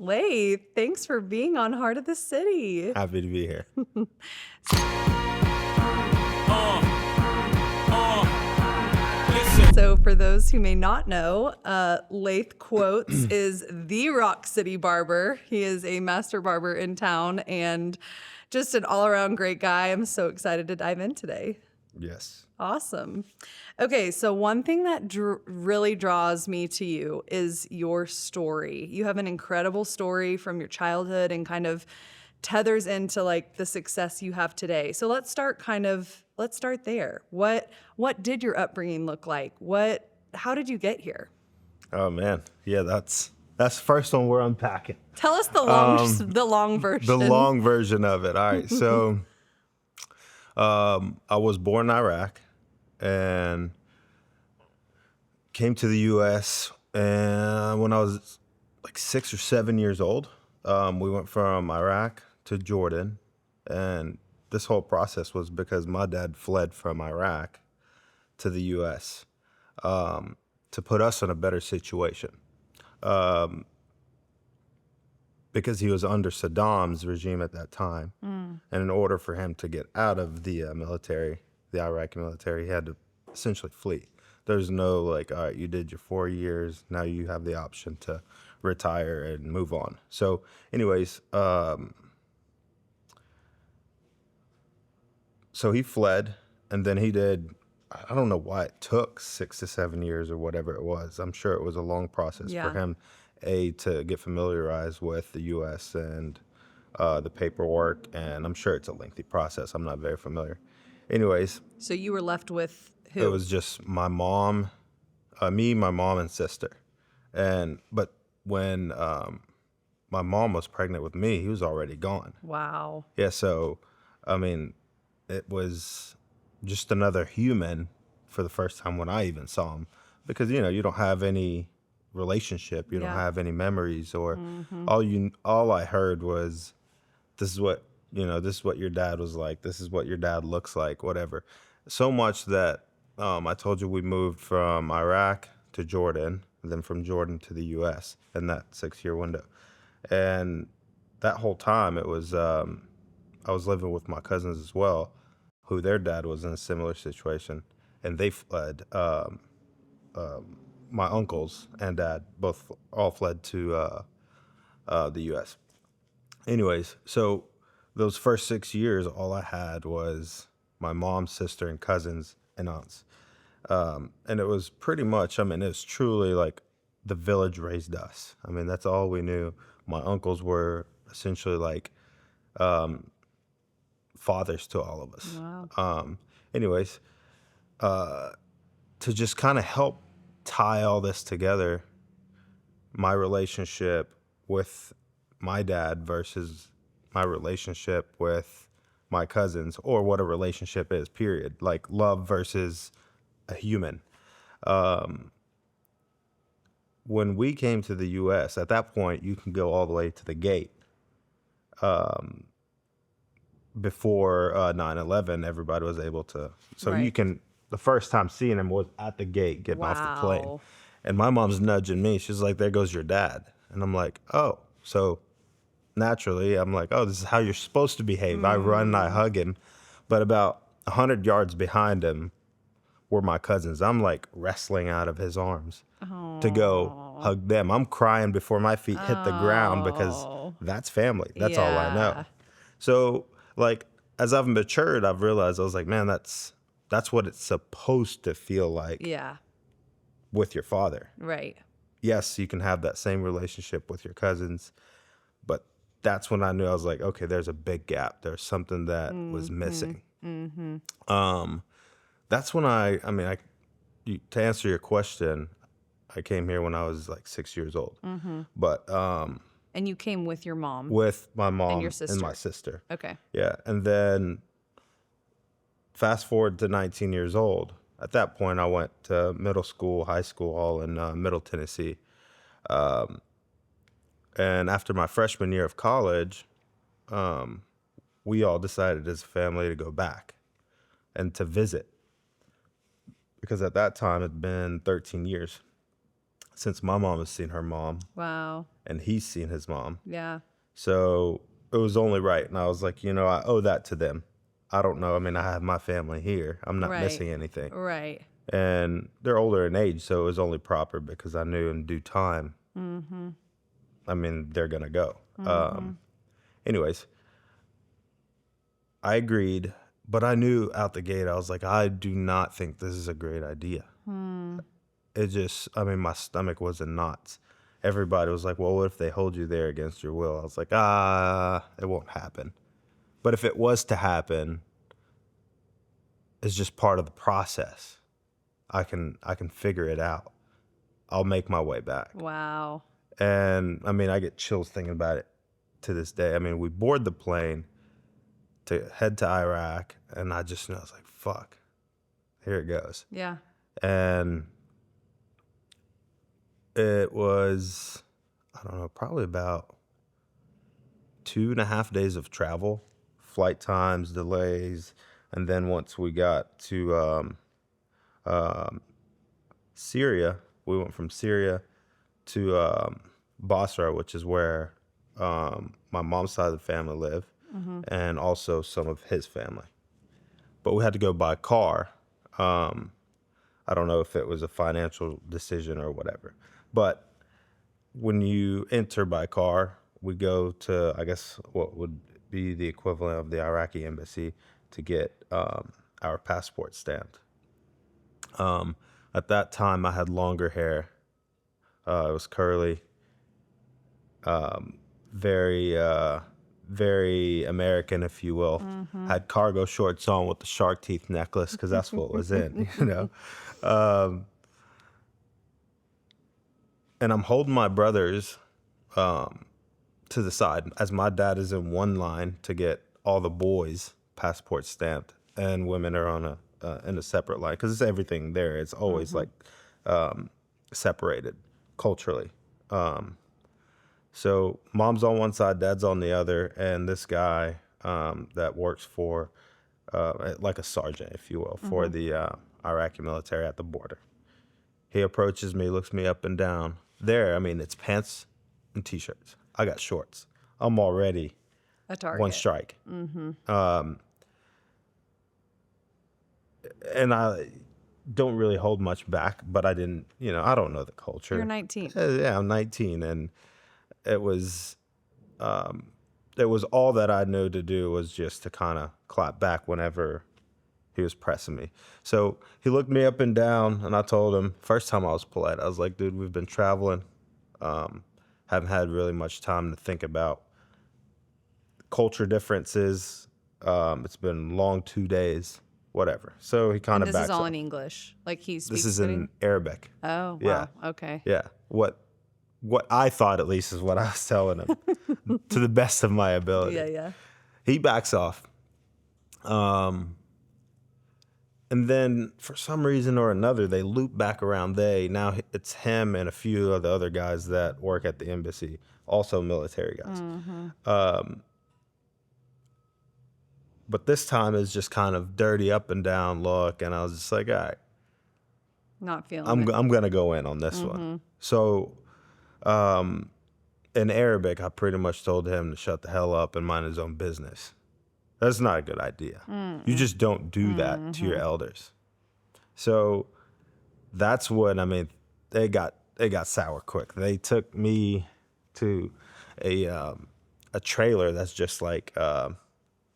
Laith, thanks for being on Heart of the City. Happy to be here. So for those who may not know, Laith Quotes is the Rock City barber. He is a master barber in town and just an all-around great guy. I'm so excited to dive in today. Yes. Awesome. Okay, so one thing that really draws me to you is your story. You have an incredible story from your childhood and kind of tethers into like the success you have today. So let's start there. What did your upbringing look like? How did you get here? Oh man. Yeah, that's the first one we're unpacking. Tell us the long version. The long version of it. All right. So I was born in Iraq and came to the US and when I was like 6 or 7 years old. We went from Iraq to Jordan, and this whole process was because my dad fled from Iraq to the U.S. To put us in a better situation, because he was under Saddam's regime at that time, and in order for him to get out of the military, the Iraqi military, he had to essentially flee. There's no like, all right, you did your 4 years, now you have the option to retire and move on. So anyways, so he fled, and then he did, I don't know why it took 6 to 7 years or whatever it was. I'm sure it was a long process for him, to get familiarized with the U.S. and the paperwork, and I'm sure it's a lengthy process. I'm not very familiar. Anyways. So you were left with who? It was just my mom, me, my mom, and sister. But when my mom was pregnant with me, he was already gone. Wow. Yeah, so, I mean, it was just another human for the first time when I even saw him. Because, you don't have any relationship, you don't have any memories, or all I heard was, this is what your dad was like, this is what your dad looks like, whatever. So much that I told you we moved from Iraq to Jordan, and then from Jordan to the U.S. in that 6-year window. And that whole time it was, I was living with my cousins as well, who their dad was in a similar situation, and they fled. My uncles and dad all fled to the U.S. Anyways, so those first 6 years, all I had was my mom, sister, and cousins and aunts. And it was pretty much, it was truly like the village raised us. That's all we knew. My uncles were essentially like fathers to all of us. Wow. Anyways, to just kind of help tie all this together, my relationship with my dad versus my relationship with my cousins, or what a relationship is, period. Like love versus a human. When we came to the U.S., at that point, you can go all the way to the gate. Before 9/11, everybody was able to. So you can, the first time seeing him was at the gate, getting off the plane. And my mom's nudging me. She's like, there goes your dad. And I'm like, oh. So naturally, I'm like, oh, this is how you're supposed to behave. I run and I hug him. But about 100 yards behind him were my cousins. I'm like wrestling out of his arms to go hug them. I'm crying before my feet hit the ground because that's family. That's all I know. So like, as I've matured, I've realized, I was like, man, that's what it's supposed to feel like. Yeah. With your father. Right. Yes, you can have that same relationship with your cousins, but that's when I knew, I was like, okay, there's a big gap. There's something that was missing. That's when to answer your question, I came here when I was like 6 years old. But and you came with your mom? With my mom and your sister. And my sister. Okay. Yeah, and then fast forward to 19 years old. At that point, I went to middle school, high school, all in Middle Tennessee. And after my freshman year of college, we all decided as a family to go back and to visit. Because at that time, it'd been 13 years. since my mom has seen her mom. Wow. And he's seen his mom. Yeah. So it was only right. And I was like, I owe that to them. I don't know. I mean, I have my family here. I'm not missing anything. Right. And they're older in age, so it was only proper because I knew in due time, I mean, they're going to go. Anyways, I agreed, but I knew out the gate, I was like, I do not think this is a great idea. It just, I mean, my stomach was in knots. Everybody was like, well, what if they hold you there against your will? I was like, it won't happen. But if it was to happen, it's just part of the process. I can figure it out. I'll make my way back. Wow. And I mean, I get chills thinking about it to this day. I mean, we board the plane to head to Iraq, and I just know, I was like, fuck, here it goes. Yeah. And it was, I don't know, probably about 2.5 days of travel, flight times, delays. And then once we got to Syria, we went from Syria to Basra, which is where my mom's side of the family live, and also some of his family. But we had to go by car. I don't know if it was a financial decision or whatever. But when you enter by car, we go to, I guess, what would be the equivalent of the Iraqi embassy to get our passport stamped. At that time, I had longer hair. It was curly, very American, if you will. Had cargo shorts on with the shark teeth necklace because that's what was in, And I'm holding my brothers to the side as my dad is in one line to get all the boys' passports stamped, and women are on in a separate line because it's everything there. It's always like separated culturally. So mom's on one side, dad's on the other, and this guy that works for like a sergeant, if you will, for the Iraqi military at the border. He approaches me, looks me up and down. There, I mean, it's pants and T-shirts. I got shorts. I'm already a target. One strike. And I don't really hold much back, but I didn't, I don't know the culture. You're 19. Yeah, I'm 19, and it was all that I knew to do was just to kind of clap back whenever he was pressing me. So he looked me up and down, and I told him, first time I was polite, I was like, dude, we've been traveling. Haven't had really much time to think about culture differences. It's been long 2 days, whatever. So he kind of backs This is all up. in English? Like he speaks This is in Arabic. Oh, wow. Yeah. Okay. Yeah. What I thought, at least, is what I was telling him to the best of my ability. Yeah. He backs off. And then for some reason or another, they loop back around. Now it's him and a few of the other guys that work at the embassy, also military guys. But this time it's just kind of dirty up and down look. And I was just like, all right. Not feeling it. I'm going to go in on this one. So in Arabic, I pretty much told him to shut the hell up and mind his own business. That's not a good idea. You just don't do that to your elders. So that's when, I mean, they got sour quick. They took me to a trailer that's just like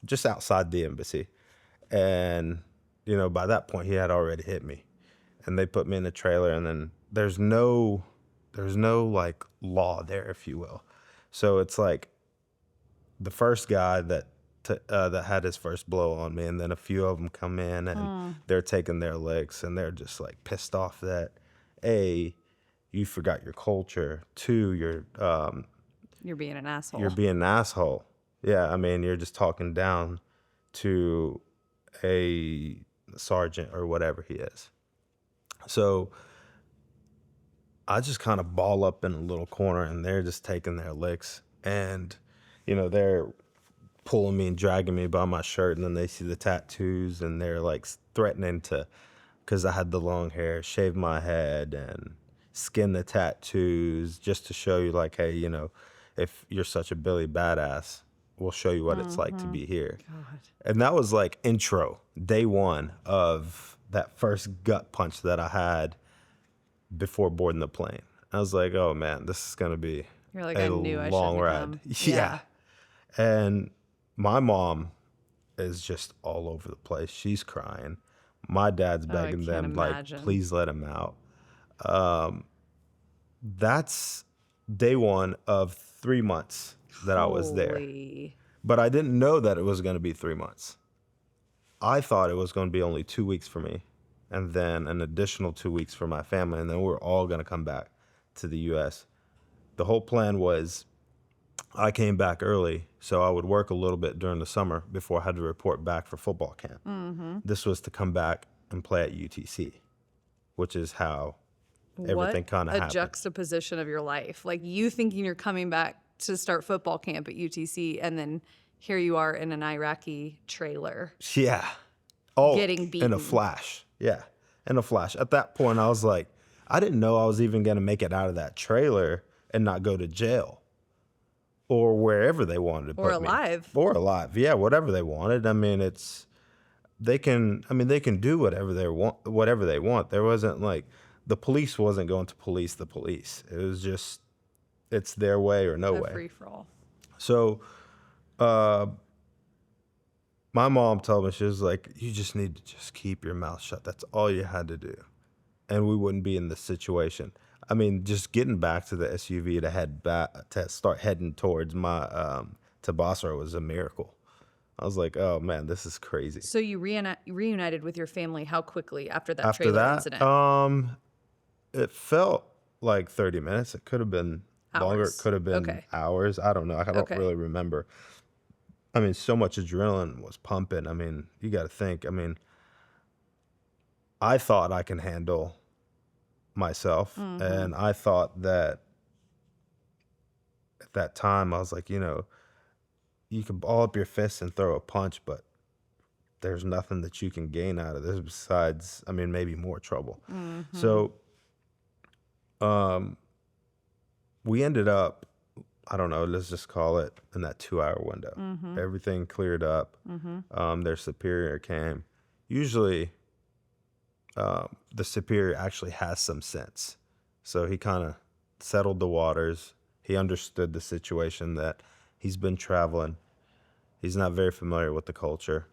just outside the embassy. And, by that point, he had already hit me. And they put me in the trailer, and then there's no like law there, if you will. So it's like the first guy that had his first blow on me, and then a few of them come in and they're taking their licks, and they're just like pissed off that A, you forgot your culture. 2, you're being an asshole. You're being an asshole. Yeah, I mean, you're just talking down to a sergeant or whatever he is. So I just kind of ball up in a little corner, and they're just taking their licks, and they're pulling me and dragging me by my shirt, and then they see the tattoos, and they're like threatening to, because I had the long hair, shave my head, and skin the tattoos just to show you like, hey, you know, if you're such a Billy badass, we'll show you what it's like to be here. God. And that was like intro, day one of that first gut punch that I had before boarding the plane. I was like, oh man, this is going to be You're like, a I knew I long shouldn't have ride. come. Yeah. And my mom is just all over the place. She's crying. My dad's Oh, I begging can't them, like, imagine. please let him out. That's day one of 3 months that I was there. Holy. But I didn't know that it was going to be 3 months. I thought it was going to be only 2 weeks for me, and then an additional 2 weeks for my family, and then we're all going to come back to the U.S. The whole plan was I came back early, so I would work a little bit during the summer before I had to report back for football camp. This was to come back and play at UTC, which is how everything kind of What a happened. juxtaposition of your life. Like you thinking you're coming back to start football camp at UTC, and then here you are in an Iraqi trailer. Yeah. Oh, Getting beaten. in a flash. Yeah, in a flash. At that point, I was like, I didn't know I was even going to make it out of that trailer and not go to jail or wherever they wanted to put me. Or alive. Or alive. Yeah, whatever they wanted. I mean, they can do whatever they want. There wasn't like, the police wasn't going to police the police. It was just, it's their way or no way. Free for all. So, my mom told me, she was like, you just need to just keep your mouth shut. That's all you had to do. And we wouldn't be in this situation. I mean, just getting back to the SUV to head back, to start heading towards my, to Basra was a miracle. I was like, oh man, this is crazy. So you reunited with your family how quickly after that After trailer that, incident? it felt like 30 minutes. It could have been longer. It Hours. could have been Okay. hours. I don't know. I don't Okay. really remember. I mean, so much adrenaline was pumping. I mean, you got to think. I mean, I thought I can handle myself. And I thought that at that time, I was like, you know, you can ball up your fists and throw a punch, but there's nothing that you can gain out of this besides, I mean, maybe more trouble. So we ended up, I don't know, let's just call it in that 2-hour window. Everything cleared up. Their superior came. Usually, the superior actually has some sense. So he kind of settled the waters. He understood the situation that he's been traveling. He's not very familiar with the culture.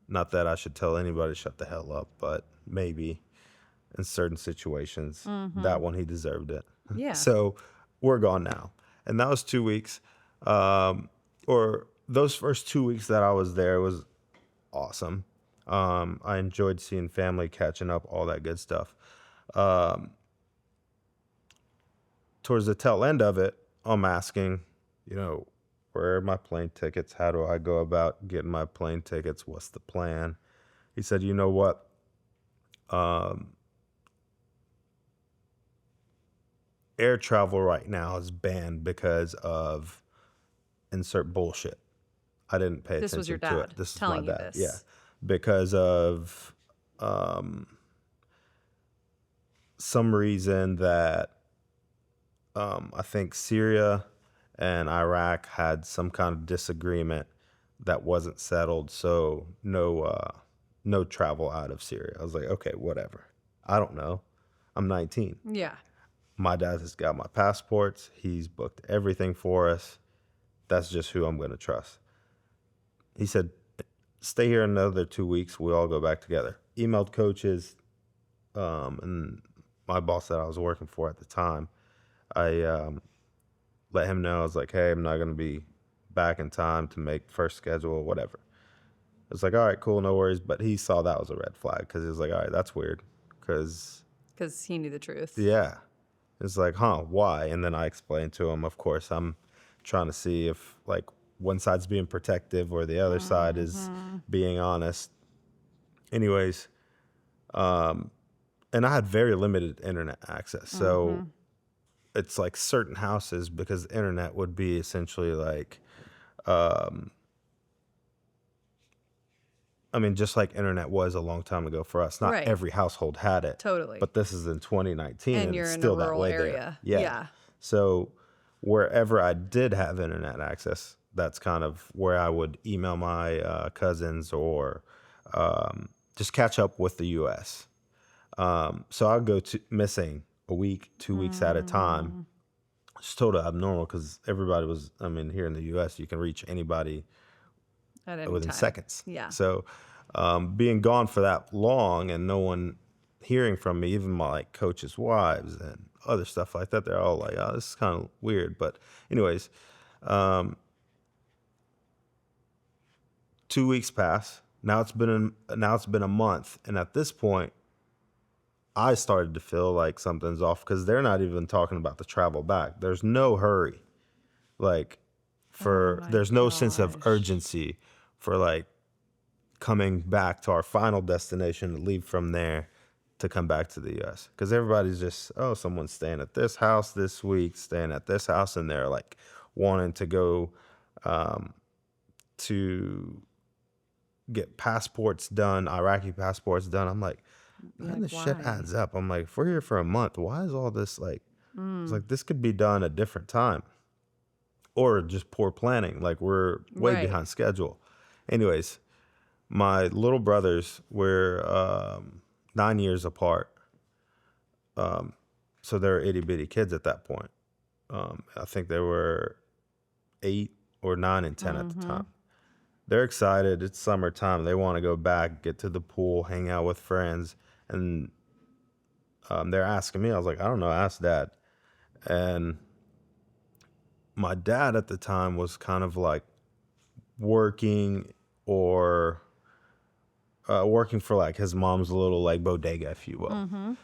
Not that I should tell anybody to shut the hell up, but maybe in certain situations, that one he deserved it. Yeah. So we're gone now. And that was 2 weeks. Or those first 2 weeks that I was there was awesome. I enjoyed seeing family, catching up, all that good stuff. Towards the tail end of it, I'm asking, you know, where are my plane tickets? How do I go about getting my plane tickets? What's the plan? He said, you know what? Air travel right now is banned because of insert bullshit. I didn't pay attention to it. This was your dad This is telling my you dad. this. Yeah. Because of some reason that I think Syria and Iraq had some kind of disagreement that wasn't settled, so no travel out of Syria. I was like, okay, whatever. I don't know. I'm 19. Yeah. My dad has got my passports. He's booked everything for us. That's just who I'm going to trust. He said, stay here another 2 weeks. We all go back together. Emailed coaches, and my boss that I was working for at the time. I let him know. I was like, hey, I'm not going to be back in time to make first schedule, whatever. It's like, all right, cool, no worries. But he saw that was a red flag because he was like, all right, that's weird. Because he knew the truth. yeah. It's like, why? And then I explained to him, of course, I'm trying to see if like one side's being protective or the other side is being honest. Anyways, and I had very limited internet access. So it's like certain houses, because the internet would be essentially like I mean, just like internet was a long time ago for us, not Right. every household had it. Totally. But this is in 2019 And and you're it's in a still that rural way area. there. Yeah. So wherever I did have internet access, that's kind of where I would email my cousins or just catch up with the U.S. So I'd go to missing a week, 2 weeks at a time. It's totally abnormal because everybody was, I mean, here in the U.S., you can reach anybody At any within time. seconds. Yeah. So being gone for that long and no one hearing from me, even my like coaches' wives and other stuff like that, they're all like, "Oh, this is kind of weird." But anyways, 2 weeks pass. Now it's been a month, and at this point, I started to feel like something's off because they're not even talking about the travel back. There's no hurry, like Oh my there's no sense of gosh. urgency for like coming back to our final destination to leave from there to come back to the U.S. Because everybody's just, oh, someone's staying at this house this week, staying at this house, and they're like wanting to go to get passports done, Iraqi passports done. I'm like, You're man, like, this shit why? adds up. I'm like, if we're here for a month, why is all this like, it's like this could be done a different time or just poor planning. Like we're way Right. behind schedule. Anyways, my little brothers were 9 years apart. So they're itty bitty kids at that point. I think they were 8 or 9 and 10 at the time. They're excited. It's summertime. They want to go back, get to the pool, hang out with friends. And they're asking me. I was like, I don't know. Ask Dad. And my dad at the time was kind of like working or working for like his mom's little like bodega, if you will.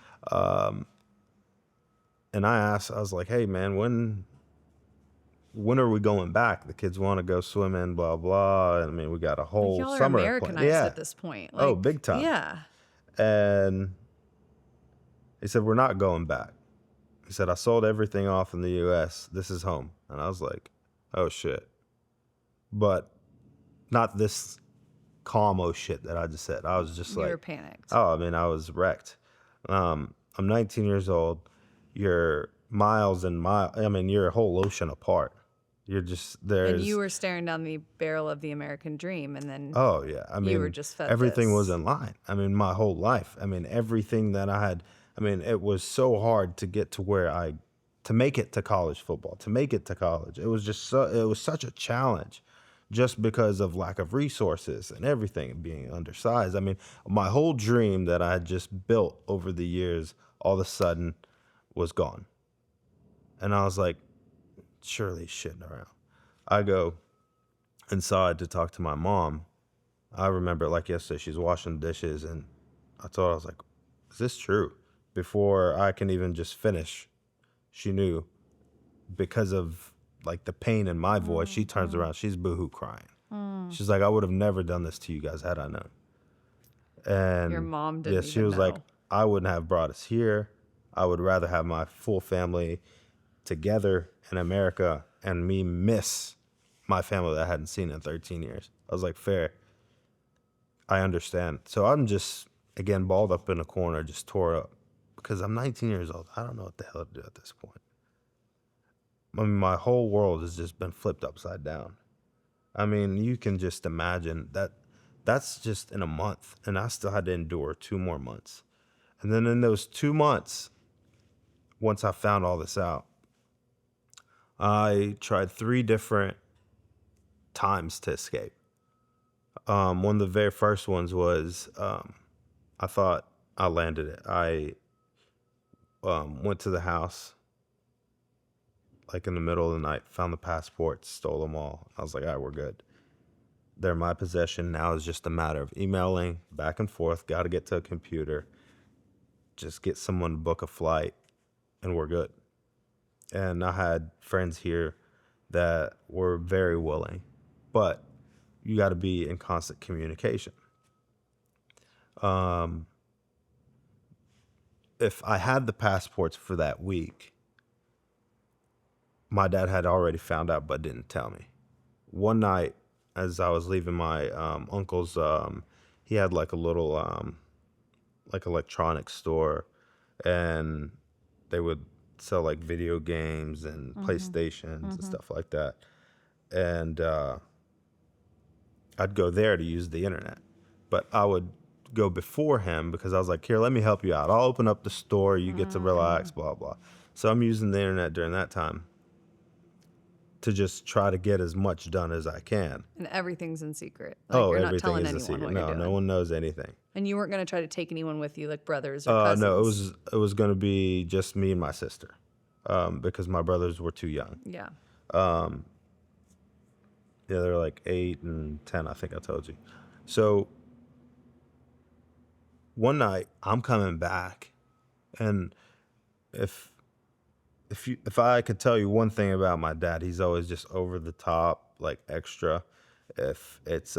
And I was like, hey man, when are we going back? The kids want to go swimming, blah blah. I mean, we got a Like whole y'all are summer plan. Americanized Yeah. at this point. Oh, Like, big time. yeah. And he said, we're not going back. He said, I sold everything off in the U.S. This is home. And I was like, oh shit. But not this calm oh shit that I just said. I was just You were like, panicked. oh, I mean, I was wrecked. I'm 19 years old. You're miles and miles. I mean, you're a whole ocean apart. You're just And you there's. were staring down the barrel of the American dream, and then Oh yeah. I you were mean, just fed everything was this. in line. I mean, my whole life. I mean, everything that I had. I mean, it was so hard to get to to make it to college football, to make it to college. It was just it was such a challenge just because of lack of resources and everything being undersized. I mean, my whole dream that I had just built over the years all of a sudden was gone. And I was like, surely shitting around. I go inside to talk to my mom. I remember like yesterday, she's washing dishes and I told her, I was like, is this true? Before I can even just finish, she knew because of like the pain in my voice. She turns around, she's boohoo crying. She's like, I would have never done this to you guys had I known. And Your mom yeah, didn't she even was like, know. I wouldn't have brought us here. I would rather have my full family together in America and me miss my family that I hadn't seen in 13 years. I was like, fair. I understand. So I'm just, again, balled up in a corner, just tore up because I'm 19 years old. I don't know what the hell to do at this point. I mean, my whole world has just been flipped upside down. I mean, you can just imagine that's just in a month, and I still had to endure 2 more months. And then in those 2 months, once I found all this out, I tried 3 different times to escape. One of the very first ones was I thought I landed it. I went to the house like in the middle of the night, found the passports, stole them all. I was like, all right, we're good. They're in my possession. Now it's just a matter of emailing back and forth. Got to get to a computer. Just get someone to book a flight, and we're good. And I had friends here that were very willing, but you got to be in constant communication. If I had the passports for that week, my dad had already found out but didn't tell me. One night, as I was leaving my uncle's, he had like a little like electronics store, and they would sell like video games and PlayStations and stuff like that. And I'd go there to use the internet, but I would go before him because I was like, here, let me help you out. I'll open up the store. You get to relax, blah, blah. So I'm using the internet during that time to just try to get as much done as I can. And everything's in secret. Like, you're not telling anyone what you're doing. No one knows anything. And you weren't going to try to take anyone with you, like brothers or cousins? No, it was going to be just me and my sister, because my brothers were too young. Yeah. Yeah, they're like 8 and 10, I think I told you. So one night I'm coming back, and if I could tell you one thing about my dad, he's always just over the top, like extra. If it's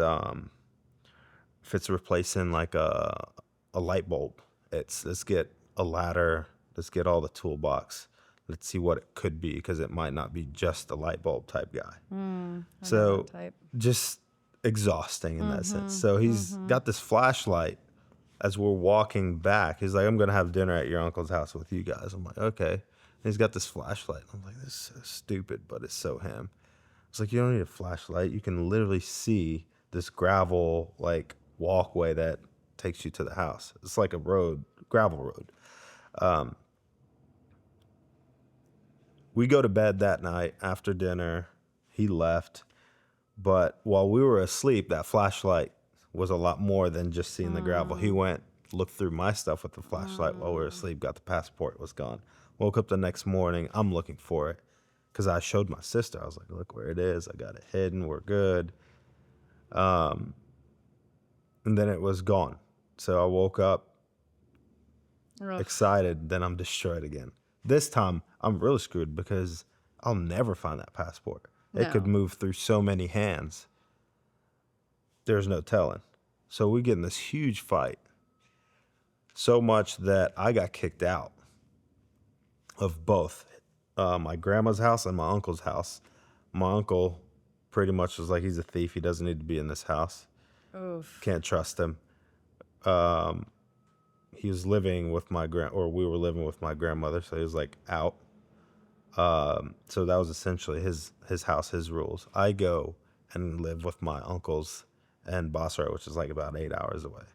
replacing like a light bulb, it's let's get a ladder, let's get all the toolbox, let's see what it could be, because it might not be just a light bulb type guy. So just exhausting in that sense. So he's got this flashlight as we're walking back. He's like, I'm gonna have dinner at your uncle's house with you guys. I'm like, okay. And he's got this flashlight. I'm like, this is so stupid, but it's so him. It's like, you don't need a flashlight. You can literally see this gravel like walkway that takes you to the house. It's like a road, gravel road. We go to bed that night after dinner. He left. But while we were asleep, that flashlight was a lot more than just seeing the gravel. He went, looked through my stuff with the flashlight while we were asleep, got the passport, was gone. Woke up the next morning, I'm looking for it because I showed my sister. I was like, look where it is. I got it hidden. We're good. And then it was gone. So I woke up excited, then I'm destroyed again. This time, I'm really screwed because I'll never find that passport. It could move through so many hands. There's no telling. So we get in this huge fight. So much that I got kicked out of both my grandma's house and my uncle's house. My uncle pretty much was like, he's a thief. He doesn't need to be in this house. Oof. Can't trust him. He was living with we were living with my grandmother, so he was like out. So that was essentially his house, his rules. I go and live with my uncles and Basra, which is like about 8 hours away.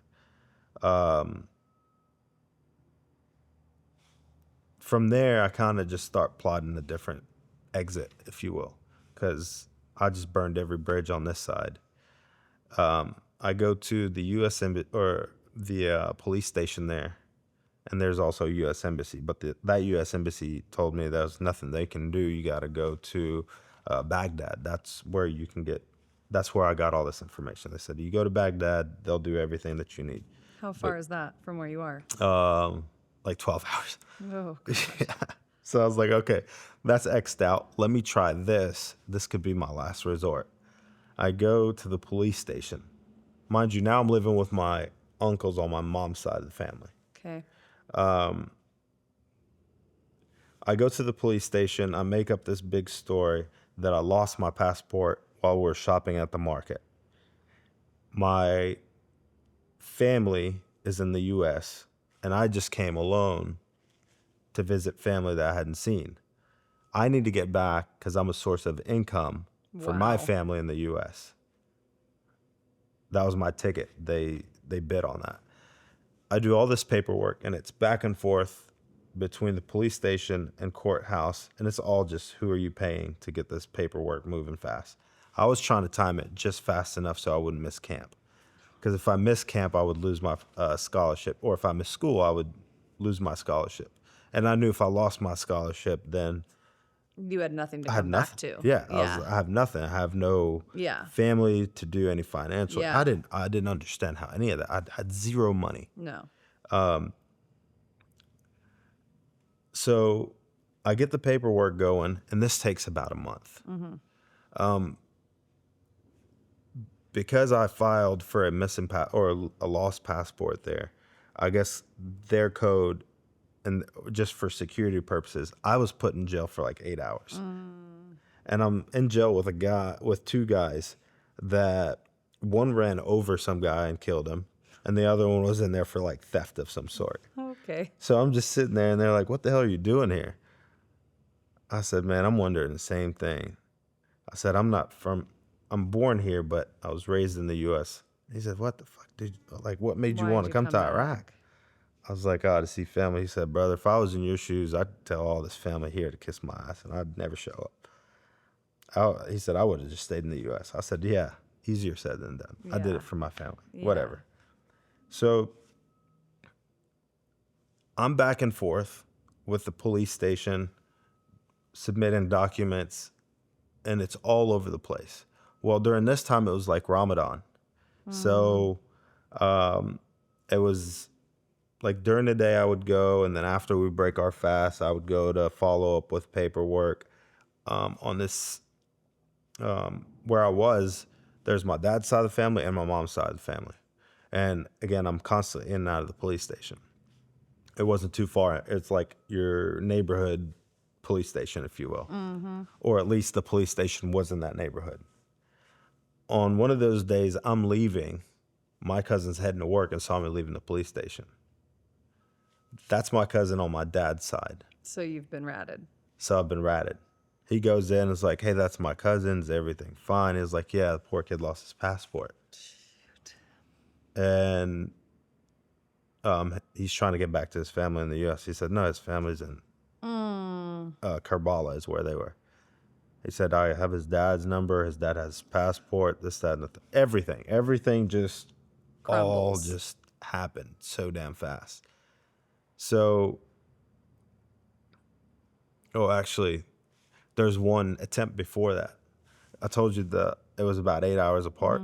From there, I kind of just start plotting a different exit, if you will, because I just burned every bridge on this side. I go to the U.S. or the police station there, and there's also a U.S. embassy. But that U.S. embassy told me there's nothing they can do. You got to go to Baghdad. That's where you can get. That's where I got all this information. They said you go to Baghdad, they'll do everything that you need. How far is that from where you are? Like 12 hours. Oh. Yeah. So I was like, okay, that's X'd out. Let me try this. This could be my last resort. I go to the police station. Mind you, now I'm living with my uncles on my mom's side of the family. Okay. I go to the police station. I make up this big story that I lost my passport while we were shopping at the market. My family is in the U.S., and I just came alone to visit family that I hadn't seen. I need to get back because I'm a source of income for my family in the U.S. That was my ticket. They bid on that. I do all this paperwork, and it's back and forth between the police station and courthouse, and it's all just who are you paying to get this paperwork moving fast. I was trying to time it just fast enough so I wouldn't miss camp. Because if I missed camp, I would lose my scholarship. Or if I missed school, I would lose my scholarship. And I knew if I lost my scholarship, then you had nothing to come back to. Yeah, I have nothing. I have no family to do any financial. Yeah. I didn't understand how any of that. I had zero money. No. So I get the paperwork going, and this takes about a month. Because I filed for a missing or a lost passport there, I guess their code, and just for security purposes, I was put in jail for like 8 hours. And I'm in jail with two guys that one ran over some guy and killed him. and the other one was in there for like theft of some sort. Okay. So I'm just sitting there, and they're like, "What the hell are you doing here?" I said, "Man, I'm wondering the same thing." I said, I'm born here, but I was raised in the U.S. He said, "What the fuck what made you Why want did to you come come to back? Iraq?" I was like, "Oh, to see family." He said, "Brother, if I was in your shoes, I'd tell all this family here to kiss my ass, and I'd never show up." He said, "I would have just stayed in the U.S." I said, "Yeah, easier said than done. I did Yeah. it for my family. Yeah. Whatever." So I'm back and forth with the police station, submitting documents, and it's all over the place. Well, during this time, it was like Ramadan. So it was like during the day I would go, and then after we break our fast, I would go to follow up with paperwork on this. Where I was, there's my dad's side of the family and my mom's side of the family. And again, I'm constantly in and out of the police station. It wasn't too far. It's like your neighborhood police station, if you will. Or at least the police station was in that neighborhood. On one of those days, I'm leaving. My cousin's heading to work and saw me leaving the police station. That's my cousin on my dad's side. So you've been ratted. So I've been ratted. He goes in and is like, "Hey, that's my cousin. Is everything fine?" He's like, "Yeah, the poor kid lost his passport." Shoot. And he's trying to get back to his family in the U.S. He said, "No, his family's in Karbala is where they were." He said, "I have his dad's number. His dad has his passport, this, that, and the everything. Everything just all Crumbles. just happened so damn fast." So, actually, there's one attempt before that. I told you it was about 8 hours apart.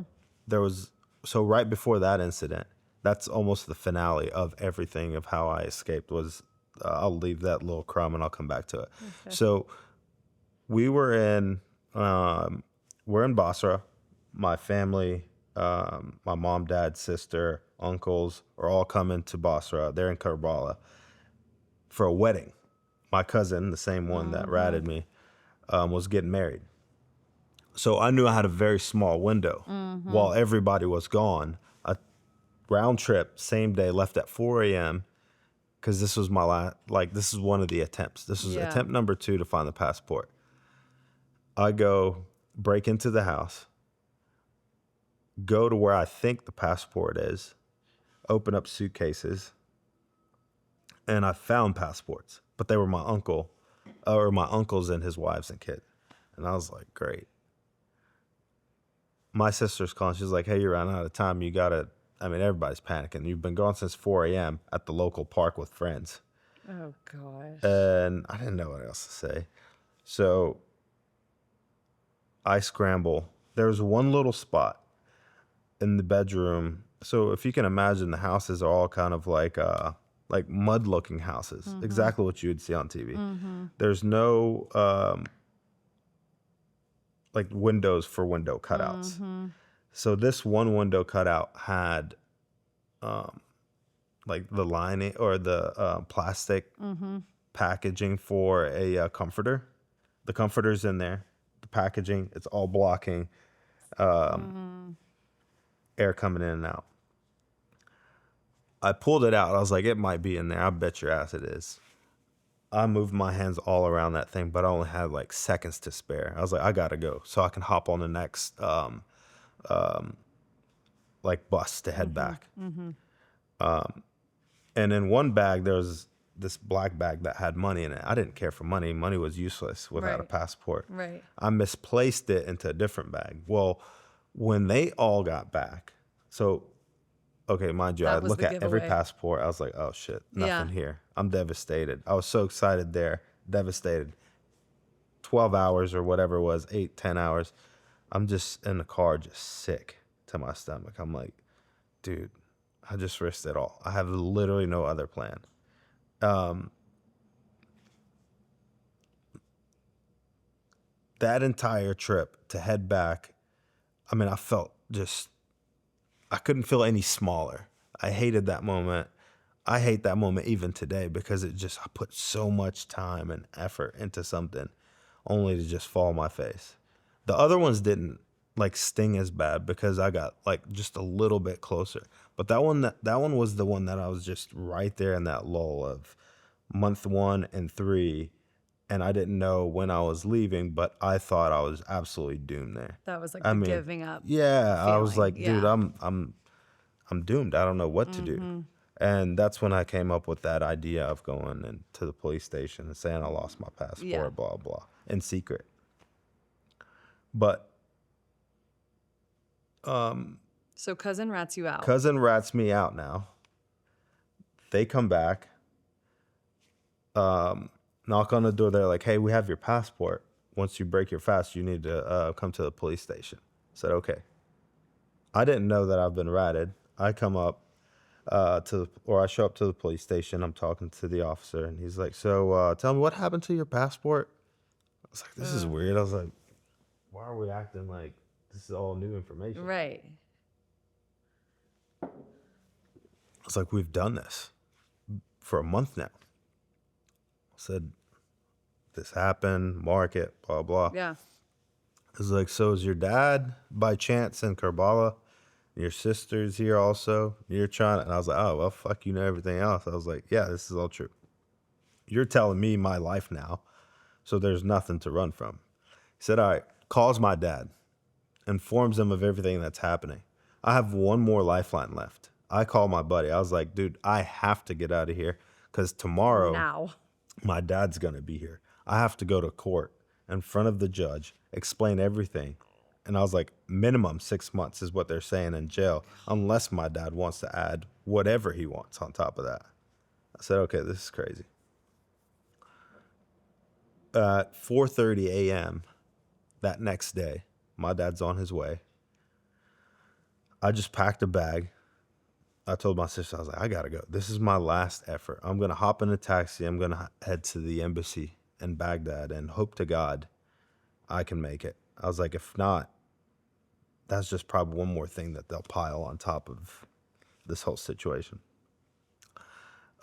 So right before that incident, that's almost the finale of everything of how I escaped was, I'll leave that little crumb and I'll come back to it. Okay. So we're in Basra. My family, my mom, dad, sister, uncles are all coming to Basra. They're in Karbala for a wedding. My cousin, the same one that ratted me, was getting married. So I knew I had a very small window. While everybody was gone, a round trip, same day, left at 4 a.m. because this was this is one of the attempts. This was attempt number 2 to find the passport. I go break into the house, go to where I think the passport is, open up suitcases, and I found passports, but they were my uncle's and his wives and kid. And I was like, great. My sister's calling. She's like, "Hey, you're running out of time. Everybody's panicking. You've been gone since 4 a.m. at the local park with friends." Oh, gosh. And I didn't know what else to say. So I scramble. There's one little spot in the bedroom. So if you can imagine, the houses are all kind of like mud-looking houses, exactly what you would see on TV. There's no windows for window cutouts. So this one window cutout had the lining or the plastic packaging for a comforter. The comforter's in there. The packaging, it's all blocking air coming in and out. I pulled it out. I was like, it might be in there. I bet your ass it is. I moved my hands all around that thing, but I only had seconds to spare. I was like, I gotta go so I can hop on the next bus to head back. And in one bag, there was this black bag that had money in it. I didn't care for money. Money was useless without a passport. Right. I misplaced it into a different bag. Well, when they all got back, mind you, I look at every passport. I was like, oh shit, nothing here. I'm devastated. I was so excited there, devastated. 12 hours or whatever it was, 8, 10 hours. I'm just in the car, just sick to my stomach. I'm like, dude, I just risked it all. I have literally no other plan. That entire trip to head back, I felt I couldn't feel any smaller. I hated that moment. I hate that moment even today because I put so much time and effort into something only to just fall on my face. The other ones didn't like sting as bad because I got like just a little bit closer. But that one was the one that I was just right there in that lull of month 1 and 3, and I didn't know when I was leaving, but I thought I was absolutely doomed there. That was like I the mean, giving up yeah, I was feeling. like, dude, Yeah. I'm doomed. I don't know what to do. And that's when I came up with that idea of going into the police station and saying I lost my Yeah. passport, blah blah, in secret. But So cousin rats you out. cousin rats me out now. They come back, knock on the door. They're like, hey, we have your passport. Once you break your fast, you need to come to the police station. I said, okay. I didn't know that I've been ratted. I come up I show up to the police station. I'm talking to the officer, and he's like, so tell me what happened to your passport? I was like, this is weird. I was like, why are we acting like this is all new information? Right. I was like, we've done this for a month now. I said, this happened, mark it, blah, blah. Yeah. I was like, so is your dad by chance in Kerbala? Your sister's here also? You're trying to, and I was like, oh, well, fuck, you know everything else. I was like, yeah, this is all true. You're telling me my life now, so there's nothing to run from. He said, all right, calls my dad, informs him of everything that's happening. I have one more lifeline left. I call my buddy. I was like, dude, I have to get out of here because tomorrow Now. my dad's going to be here. I have to go to court in front of the judge, explain everything. And I was like, minimum 6 months is what they're saying in jail, unless my dad wants to add whatever he wants on top of that. I said, okay, this is crazy. At 4:30 a.m. that next day, my dad's on his way. I just packed a bag. I told my sister, I was like, I gotta go. This is my last effort. I'm gonna hop in a taxi. I'm gonna head to the embassy in Baghdad and hope to God I can make it. I was like, if not, that's just probably one more thing that they'll pile on top of this whole situation.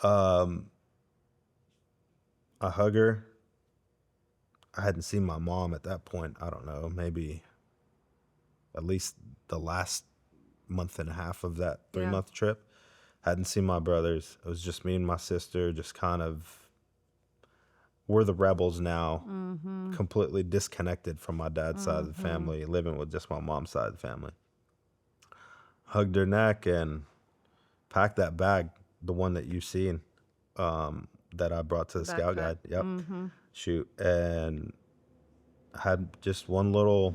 I hug her. I hadn't seen my mom at that point. I don't know, maybe at least the last month and a half of that 3-month trip. Hadn't seen my brothers. It was just me and my sister, just kind of, we're the rebels now, completely disconnected from my dad's side of the family, living with just my mom's side of the family. Hugged her neck and packed that bag, the one that you've seen, that I brought to the scout guide. Yep. Shoot. And had just one little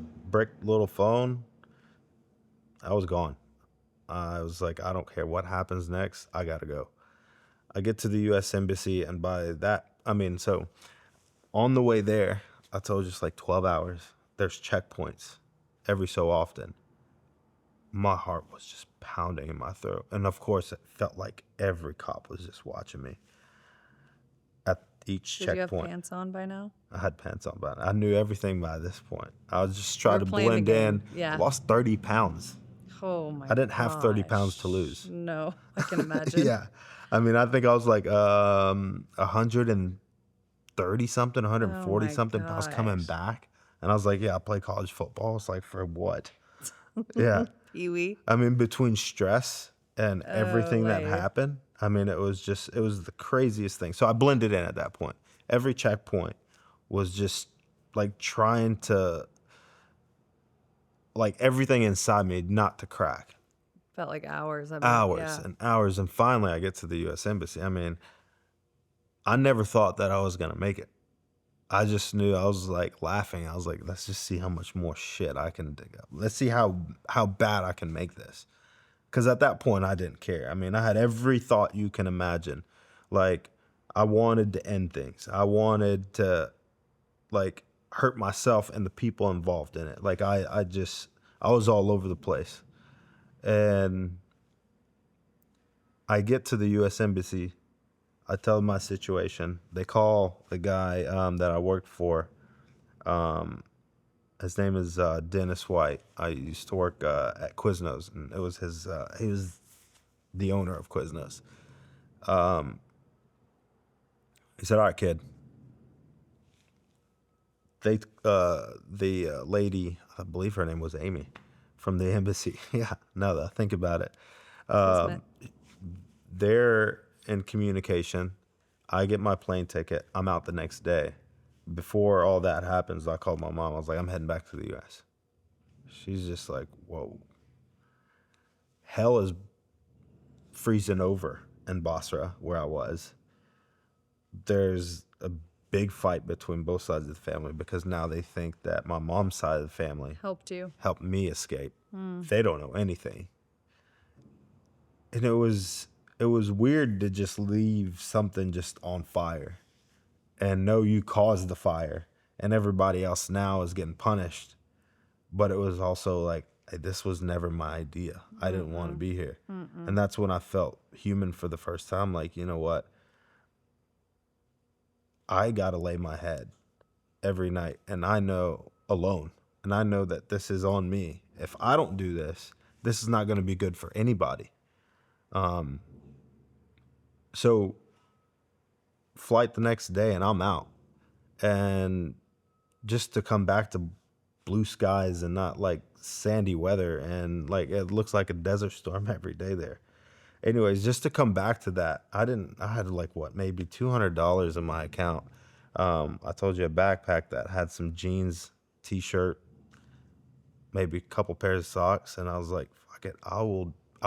phone. I was gone. I was like, I don't care what happens next. I got to go. I get to the U.S. Embassy, and by that, so on the way there, I told you it's like 12 hours. There's checkpoints every so often. My heart was just pounding in my throat. And of course, it felt like every cop was just watching me at each checkpoint. Did you have pants on by now? I had pants on by now. I knew everything by this point. I was just trying to blend in. Yeah. I lost 30 pounds. Oh my! I didn't have 30 pounds to lose. No, I can imagine. Yeah. I think I was like 130 something, 140 something pounds coming back. And I was like, yeah, I play college football. It's like, for what? Yeah. Pee-wee. Between stress and everything that happened, it was the craziest thing. So I blended in at that point. Every checkpoint was just like trying to, like everything inside me not to crack. Felt like hours. And hours. And finally I get to the U.S. Embassy. I never thought that I was going to make it. I just knew. I was like laughing. I was like, let's just see how much more shit I can dig up. Let's see how bad I can make this. Because at that point, I didn't care. I had every thought you can imagine. Like, I wanted to end things. I wanted to, like, hurt myself and the people involved in it. Like, I was all over the place. And I get to the U.S. Embassy. I tell them my situation. They call the guy that I worked for. His name is Dennis White. I used to work at Quiznos, and it was his. He was the owner of Quiznos. He said, "All right, kid. the lady, I believe her name was Amy, from the embassy. Yeah, now that I think about it, Kismet. they're in communication. I get my plane ticket. I'm out the next day. Before all that happens, I called my mom. I was like, I'm heading back to the U.S. She's just like, whoa. Hell is freezing over in Basra, where I was. There's a big fight between both sides of the family because now they think that my mom's side of the family helped me escape. They don't know anything. And it was weird to just leave something just on fire and know you caused the fire and everybody else now is getting punished. But it was also like, hey, this was never my idea. I didn't want to be here. And that's when I felt human for the first time. Like, you know what? I got to lay my head every night, and I know alone, and I know that this is on me. If I don't do this, this is not going to be good for anybody. So flight the next day, and I'm out. And just to come back to blue skies and not like sandy weather, and like it looks like a desert storm every day there. Anyways, just to come back to that, I had like maybe $200 in my account. I told you a backpack that had some jeans, t-shirt, maybe a couple pairs of socks. And I was like, fuck it. I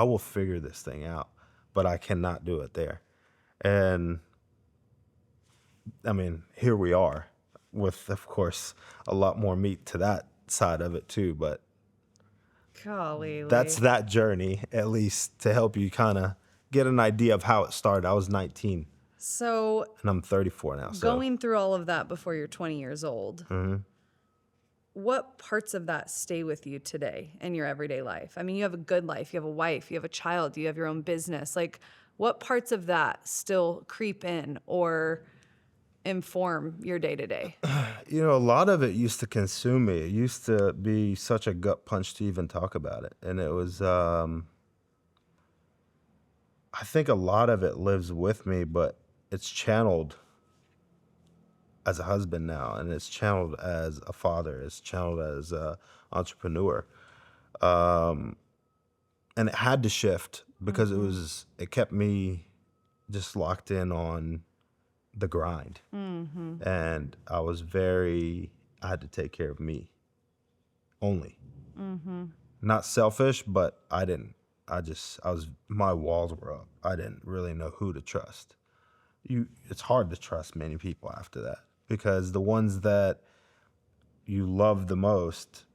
will figure this thing out, but I cannot do it there. And I mean, here we are with, of course, a lot more meat to that side of it too, but Golly, that's that journey, at least to help you kind of get an idea of how it started. I was 19. So, and I'm 34 now. So going through all of that before you're 20 years old, what parts of that stay with you today in your everyday life? I mean, you have a good life, you have a wife, you have a child, you have your own business. Like, what parts of that still creep in or inform your day to day? You know, a lot of it used to consume me. It used to be such a gut punch to even talk about it. And it was, I think a lot of it lives with me, but it's channeled as a husband now, and it's channeled as a father, it's channeled as a entrepreneur. And it had to shift because it kept me just locked in on the grind. And I had to take care of me only. Not selfish, but my walls were up. I didn't really know who to trust. It's hard to trust many people after that because the ones that you love the most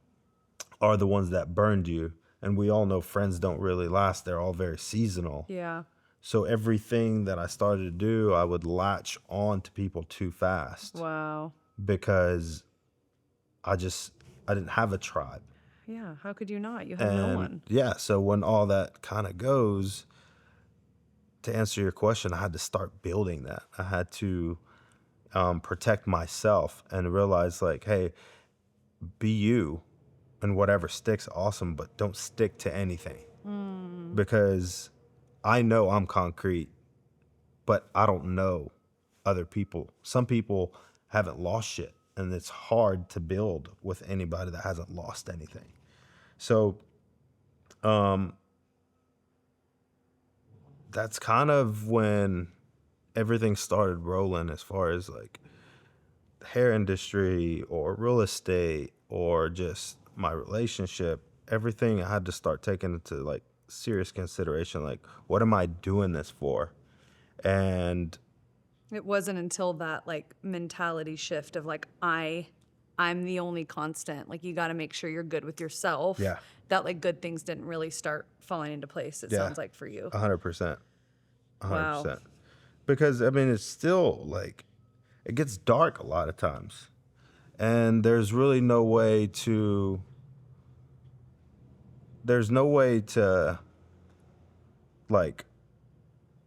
are the ones that burned you. And we all know friends don't really last. They're all very seasonal. Yeah. So everything that I started to do, I would latch on to people too fast. Wow. Because I didn't have a tribe. Yeah. How could you not? You have no one. Yeah. So when all that kind of goes, to answer your question, I had to start building that. I had to protect myself and realize like, hey, be you and whatever sticks, awesome, but don't stick to anything. Because I know I'm concrete, but I don't know other people. Some people haven't lost shit, and it's hard to build with anybody that hasn't lost anything. So that's kind of when everything started rolling as far as like the hair industry or real estate or just my relationship. Everything I had to start taking into like serious consideration, like what am I doing this for? And it wasn't until that like mentality shift of like I'm the only constant, like you got to make sure you're good with yourself, that like good things didn't really start falling into place, it sounds like, for you. 100%. 100%. Wow. Because I mean, it's still like it gets dark a lot of times, and there's really no way to like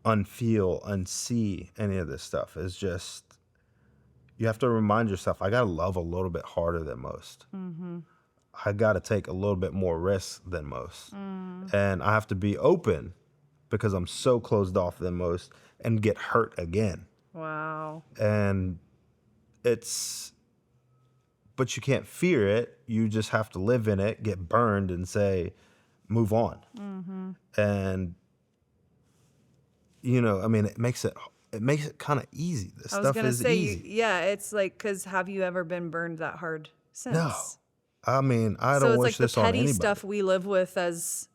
unfeel, unsee any of this stuff. It's just, you have to remind yourself, I gotta love a little bit harder than most. I gotta take a little bit more risks than most. And I have to be open because I'm so closed off than most and get hurt again. Wow. And it's but you can't fear it. You just have to live in it, get burned, and say, move on. Mm-hmm. And I mean, it makes it kind of easy. This stuff is easy. Yeah, it's like, because have you ever been burned that hard since? No. I mean, I so don't it's wish like this the on petty anybody. stuff we live with as,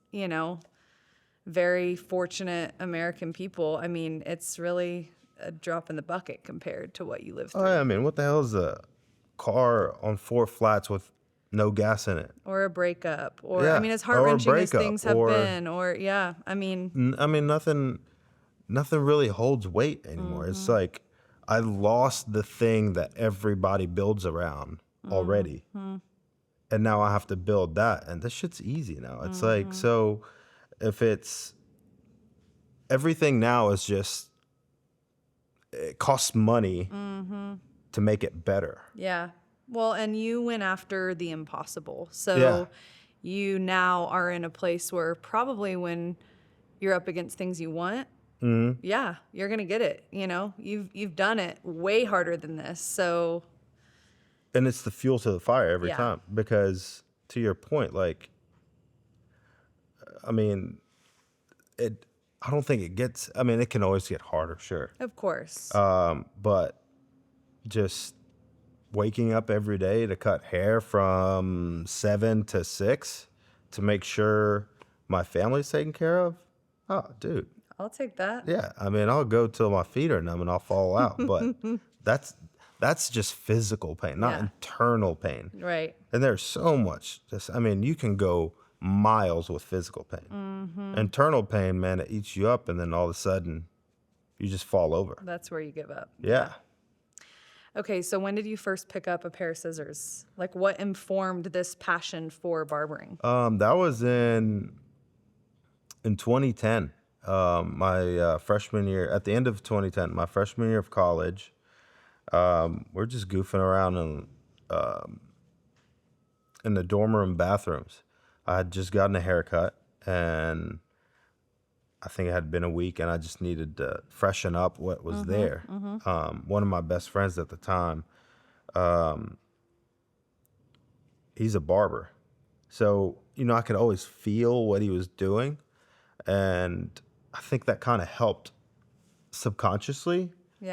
very fortunate American people. I mean, it's really a drop in the bucket compared to what you live through. I mean, what the hell is a car on 4 flats with no gas in it? Or a breakup. Or, Yeah. I mean, as heart-wrenching as things have been. Nothing really holds weight anymore. It's like I lost the thing that everybody builds around already. And now I have to build that. And this shit's easy now. It's like, so if it's everything now is just, it costs money to make it better. Yeah. Well, and you went after the impossible. So you now are in a place where probably when you're up against things you want, yeah, you're going to get it. You've done it way harder than this. So. And it's the fuel to the fire every time, because to your point, like, I mean, I don't think it gets, I mean, it can always get harder, sure. Of course. But just waking up every day to cut hair from 7 to 6 to make sure my family's taken care of. Oh, dude. I'll take that. Yeah. I mean, I'll go till my feet are numb and I'll fall out, but that's just physical pain, not internal pain. Right. And there's so much. You can go miles with physical pain. Internal pain, man, it eats you up, and then all of a sudden, you just fall over. That's where you give up. Yeah. Okay, so when did you first pick up a pair of scissors? Like, what informed this passion for barbering? That was in 2010. My freshman year, at the end of 2010, my freshman year of college. We're just goofing around in the dorm room bathrooms. I had just gotten a haircut, and I think it had been a week, and I just needed to freshen up what was there. One of my best friends at the time, he's a barber. So, I could always feel what he was doing, and I think that kind of helped subconsciously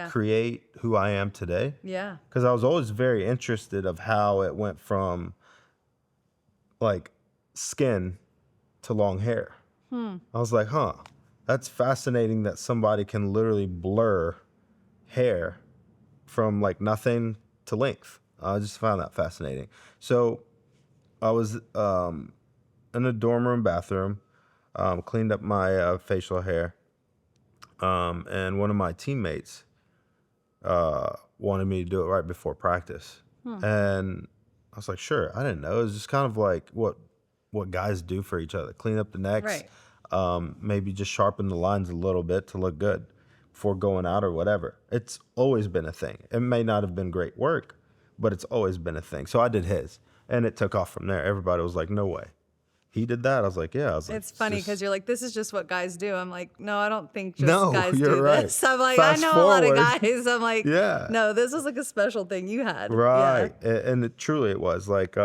create who I am today. Yeah. Because I was always very interested of how it went from like skin to long hair. I was like, that's fascinating that somebody can literally blur hair from like nothing to length. I just found that fascinating. So I was in a dorm room bathroom, cleaned up my facial hair, and one of my teammates wanted me to do it right before practice. And I was like, sure. I didn't know. It was just kind of like what guys do for each other. Clean up the necks, maybe just sharpen the lines a little bit to look good before going out or whatever. It's always been a thing. It may not have been great work, but it's always been a thing. So I did his, and it took off from there. Everybody was like, no way. He did that? I was like, yeah. It's funny because you're like, this is just what guys do. I'm like, no, I don't think just guys you're do right. this. I'm like, Fast I know forward. a lot of guys. I'm like, Yeah. no, this was like a special thing you had. Right. Yeah. And it was like,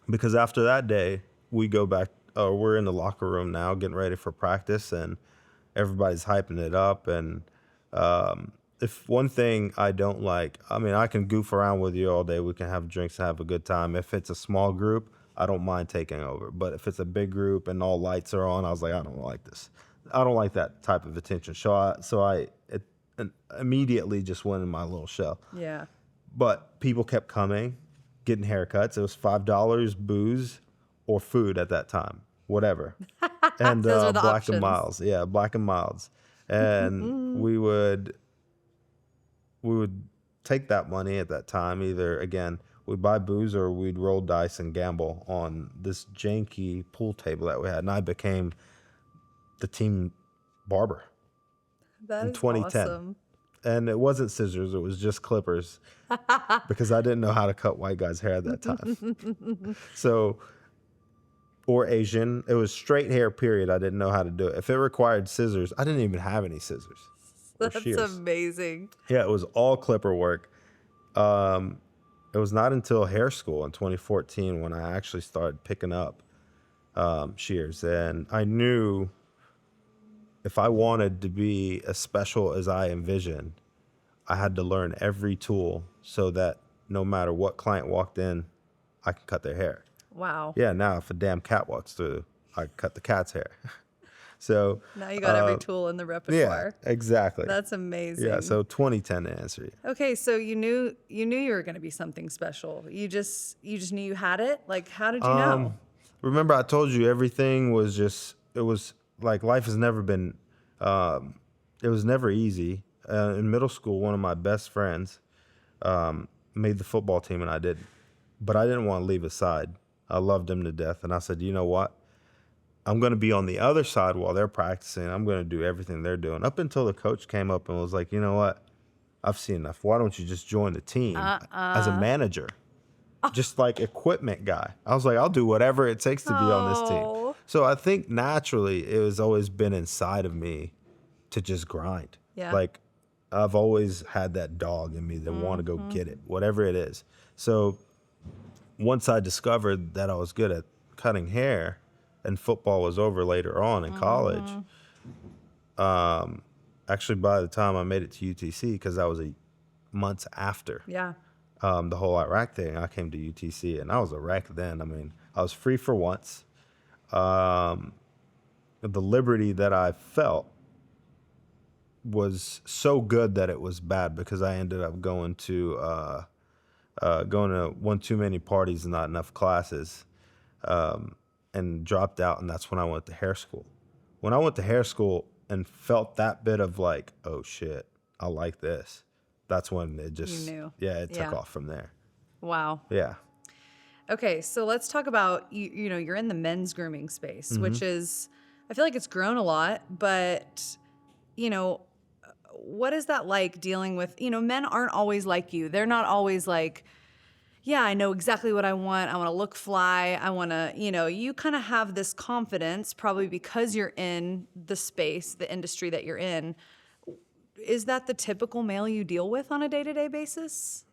because after that day, we go back, we're in the locker room now getting ready for practice, and everybody's hyping it up. And if one thing I don't like, I can goof around with you all day. We can have drinks and have a good time. If it's a small group, I don't mind taking over. But if it's a big group and all lights are on, I was like, I don't like this. I don't like that type of attention. So I immediately just went in my little shell. Yeah. But people kept coming, getting haircuts. It was $5 booze or food at that time, whatever. And Those are the Black options. and Milds. Yeah, Black and Milds. And we would take that money at that time, either, again, we'd buy booze or we'd roll dice and gamble on this janky pool table that we had. And I became the team barber in 2010. Awesome. And it wasn't scissors, it was just clippers because I didn't know how to cut white guys' hair at that time. So, or Asian, it was straight hair, period. I didn't know how to do it. If it required scissors, I didn't even have any scissors. That's Shears. amazing. Yeah, it was all clipper work. it was not until hair school in 2014 when I actually started picking up shears. And I knew if I wanted to be as special as I envisioned, I had to learn every tool so that no matter what client walked in, I could cut their hair. Wow. Yeah, now if a damn cat walks through, I could cut the cat's hair. So Now you got every tool in the yeah, repertoire. exactly. That's amazing. Yeah, so 2010 to answer you. Okay, so you knew you were going to be something special. You just knew you had it. Like, how did you know? Remember I told you everything was it was like life has never been, it was never easy. In middle school, one of my best friends made the football team and I didn't. But I didn't want to leave his side. I loved him to death. And I said, you know what? I'm going to be on the other side while they're practicing. I'm going to do everything they're doing. Up until the coach came up and was like, you know what? I've seen enough. Why don't you just join the team as a manager? Just like equipment guy. I was like, I'll do whatever it takes to be on this team. Oh. So I think naturally it has always been inside of me to just grind. Yeah. Like I've always had that dog in me that want to go get it, whatever it is. So once I discovered that I was good at cutting hair and football was over later on in college, actually by the time I made it to UTC, because that was months after Yeah. the whole Iraq thing, I came to UTC and I was a wreck then. I mean, I was free for once. The liberty that I felt was so good that it was bad because I ended up going to one too many parties and not enough classes, and dropped out. And that's when I went to hair school. When I went to hair school and felt that bit of like, oh shit, I like this. That's when it just, You knew. it took Yeah. off from there. Wow. Yeah. Okay, so let's talk about you know, you're in the men's grooming space, which is, I feel like it's grown a lot, but you know, what is that like dealing with, you know, men aren't always like you. They're not always like, yeah, I know exactly what I want. I want to look fly. I want to, you know, you kind of have this confidence probably because you're in the space, the industry that you're in. Is that the typical male you deal with on a day-to-day basis?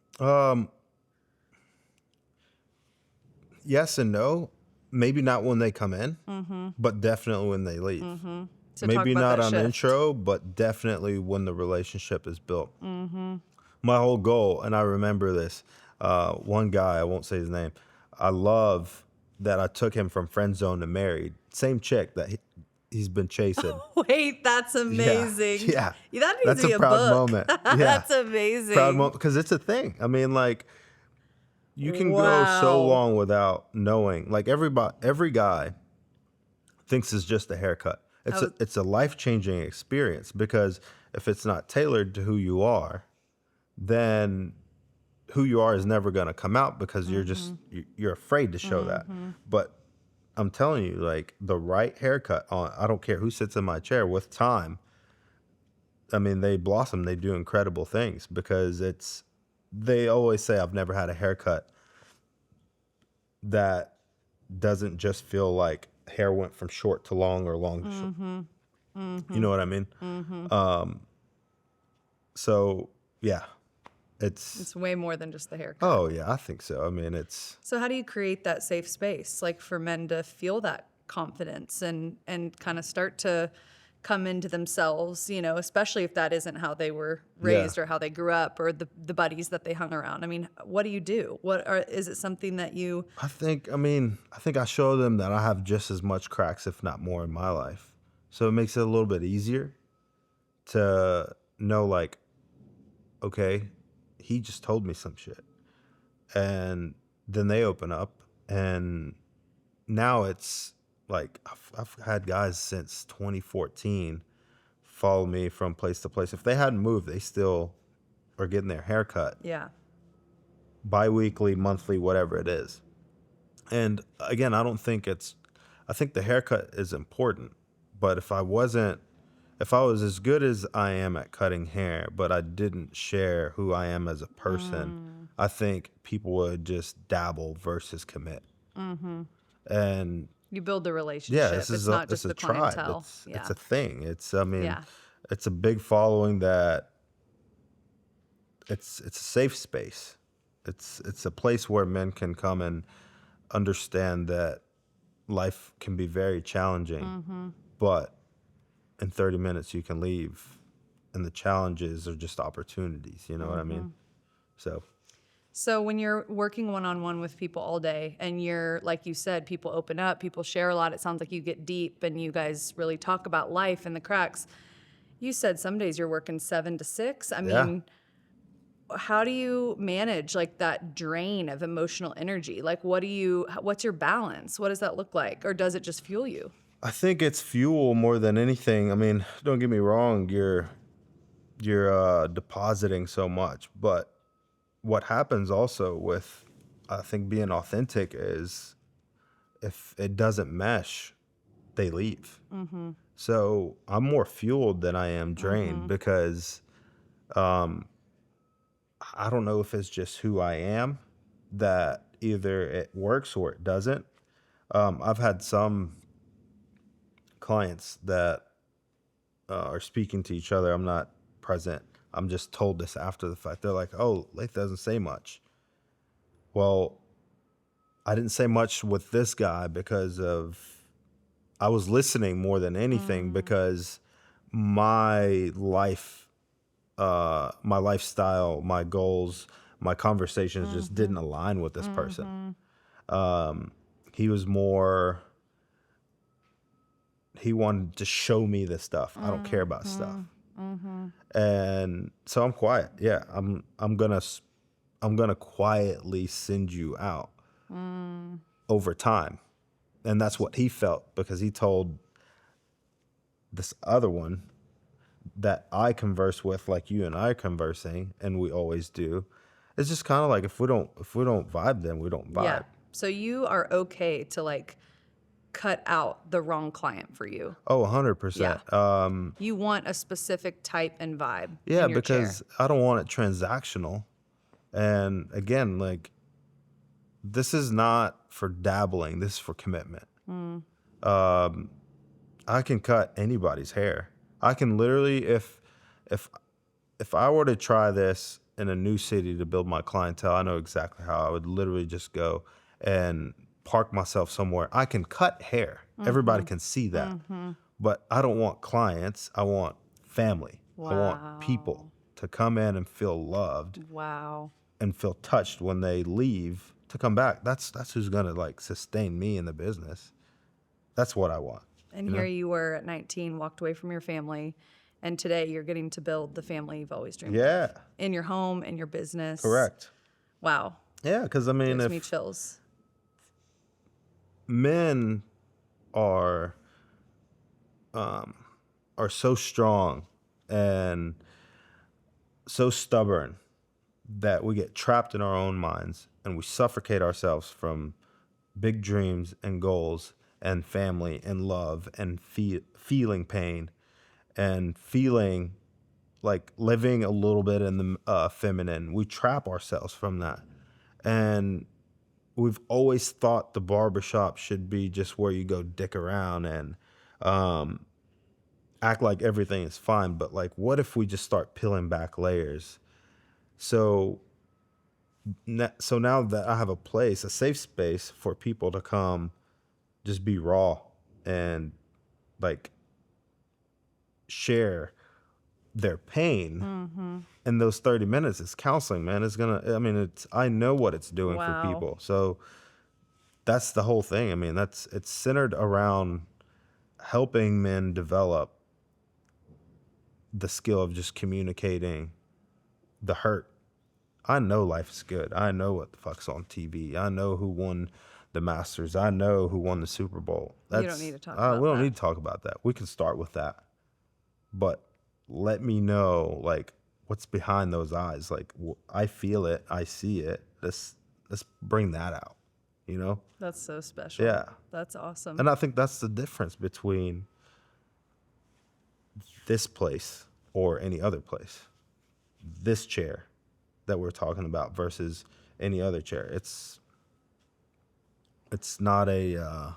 Yes and no. Maybe not when they come in, but definitely when they leave. So talk Maybe about not that on shift. intro, but definitely when the relationship is built. My whole goal, and I remember this, one guy, I won't say his name, I love that I took him from friend zone to married. Same chick that he's been chasing. Wait, that's amazing. Yeah. That needs That's to be a a proud book. moment. Yeah. That's amazing. Proud moment, because it's a thing. I mean, like, you can go so Wow. long without knowing. Like every guy thinks it's just a haircut. It's a life-changing experience, because if it's not tailored to who you are, then who you are is never going to come out, because you're afraid to show that. But I'm telling you, like, the right haircut on, I don't care who sits in my chair, with time, I mean, they blossom, they do incredible things, because they always say, I've never had a haircut that doesn't just feel like hair went from short to long or long to short. You know what I mean? So yeah, It's way more than just the haircut. oh yeah, I think so. I mean, So how do you create that safe space, like for men to feel that confidence and kind of start to come into themselves, you know, especially if that isn't how they were raised or how they grew up or the buddies that they hung around. I mean, what do you do? Is it something that you... I think I show them that I have just as much cracks, if not more, in my life. So it makes it a little bit easier to know, like, okay, he just told me some shit. And then they open up, and now it's like I've had guys since 2014 follow me from place to place. If they hadn't moved, they still are getting their hair cut. Yeah. Bi-weekly, monthly, whatever it is. And again, I think the haircut is important, but if I was as good as I am at cutting hair, but I didn't share who I am as a person, I think people would just dabble versus commit. And You build the relationship. It's not just the tribe. clientele. It's a thing. It's a big following that it's a safe space. It's a place where men can come and understand that life can be very challenging, but in 30 minutes you can leave, and the challenges are just opportunities. You know what I mean? So when you're working one-on-one with people all day and you're, like you said, people open up, people share a lot. It sounds like you get deep and you guys really talk about life and the cracks. You said some days you're working 7 to 6. I Yeah. mean, how do you manage like that drain of emotional energy? Like what's your balance? What does that look like? Or does it just fuel you? I think it's fuel more than anything. I mean, don't get me wrong, you're depositing so much, but what happens also with, I think, being authentic is if it doesn't mesh, they leave. So I'm more fueled than I am drained because I don't know if it's just who I am that either it works or it doesn't. I've had some clients that are speaking to each other. I'm not present. I'm just told this after the fact. They're like, "Oh, Laith doesn't say much." Well, I didn't say much with this guy because I was listening more than anything because my life, my lifestyle, my goals, my conversations just didn't align with this person. He was more, he wanted to show me this stuff. I don't care about stuff. And so I'm quiet. Yeah, I'm gonna quietly send you out over time. And that's what he felt because he told this other one that I converse with, like you and I are conversing, and we always do. It's just kind of like if we don't vibe, then we don't vibe. Yeah. So you are okay to like cut out the wrong client for you. Oh, 100%. You want a specific type and vibe. Yeah, in your because chair. I don't want it transactional. And again, like, this is not for dabbling. This is for commitment. I can cut anybody's hair. I can literally, if I were to try this in a new city to build my clientele, I know exactly how I would literally just go and park myself somewhere. I can cut hair. Everybody can see that. But I don't want clients. I want family. I want people to come in and feel loved Wow. and feel touched when they leave to come back. That's who's gonna like sustain me in the business. That's what I want. And here you were at 19, walked away from your family, and today you're getting to build the family you've always dreamed Yeah. of. In your home, in your business. Correct. Wow. Yeah, because I mean, Gives if me chills. men are so strong and so stubborn that we get trapped in our own minds and we suffocate ourselves from big dreams and goals and family and love and feeling pain and feeling like living a little bit in the feminine. We trap ourselves from that. And we've always thought the barbershop should be just where you go dick around and act like everything is fine. But like, what if we just start peeling back layers? So now that I have a place, a safe space for people to come just be raw and like share their pain in those 30 minutes, it's counseling, man. I know what it's doing for people. So that's the whole thing. I mean, it's centered around helping men develop the skill of just communicating the hurt. I know life is good. I know what the fuck's on TV. I know who won the Masters. I know who won the Super Bowl. You don't need to talk about we don't that. need to talk about that. We can start with that. But let me know, like, what's behind those eyes. Like, I feel it. I see it. Let's bring that out, you know? That's so special. Yeah. That's awesome. And I think that's the difference between this place or any other place. This chair that we're talking about versus any other chair. It's not a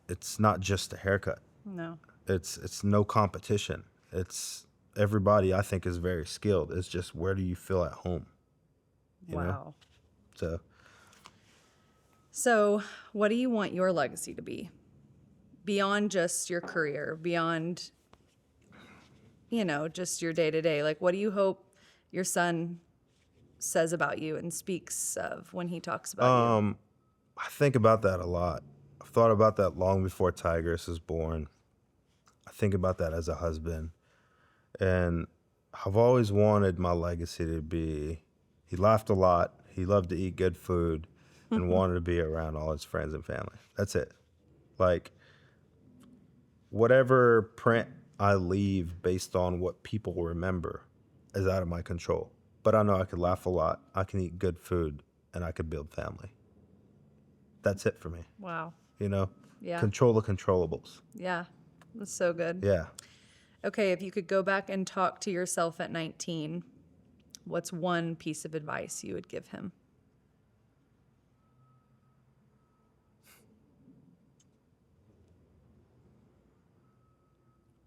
it's not just a haircut. No. It's no competition. It's everybody I think is very skilled. It's just, where do you feel at home? You know? So what do you want your legacy to be? Beyond just your career, beyond, just your day to day. Like, what do you hope your son says about you and speaks of when he talks about you? I think about that a lot. I've thought about that long before Tigress was born. I think about that as a husband. And I've always wanted my legacy to be, he laughed a lot, he loved to eat good food, and wanted to be around all his friends and family. That's it. Like, whatever print I leave based on what people remember is out of my control. But I know I could laugh a lot, I can eat good food, and I could build family. That's it for me. Wow. Yeah. Control the controllables. Yeah. That's so good. Yeah. Okay, if you could go back and talk to yourself at 19, what's one piece of advice you would give him?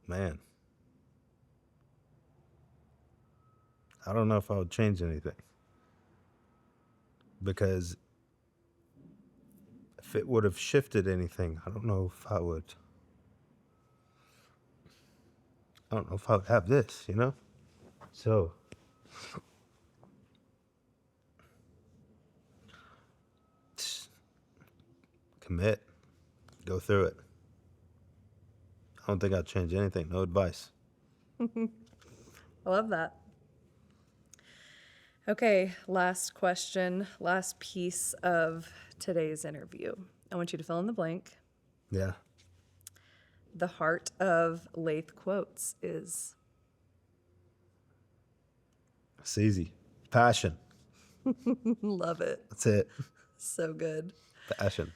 Man. I don't know if I would change anything. Because if it would have shifted anything, I don't know if I would have this, So commit. Go through it. I don't think I'd change anything. No advice. I love that. Okay, last question, last piece of today's interview. I want you to fill in the blank. Yeah. The heart of Laith Quotes is? It's easy. Passion. Love it. That's it. So good. Passion.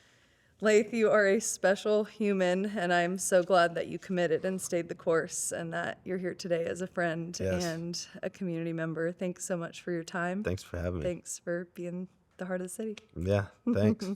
Laith, you are a special human, and I'm so glad that you committed and stayed the course and that you're here today as a friend and a community member. Thanks so much for your time. Thanks for having me. Thanks for being the heart of the city. Yeah, thanks.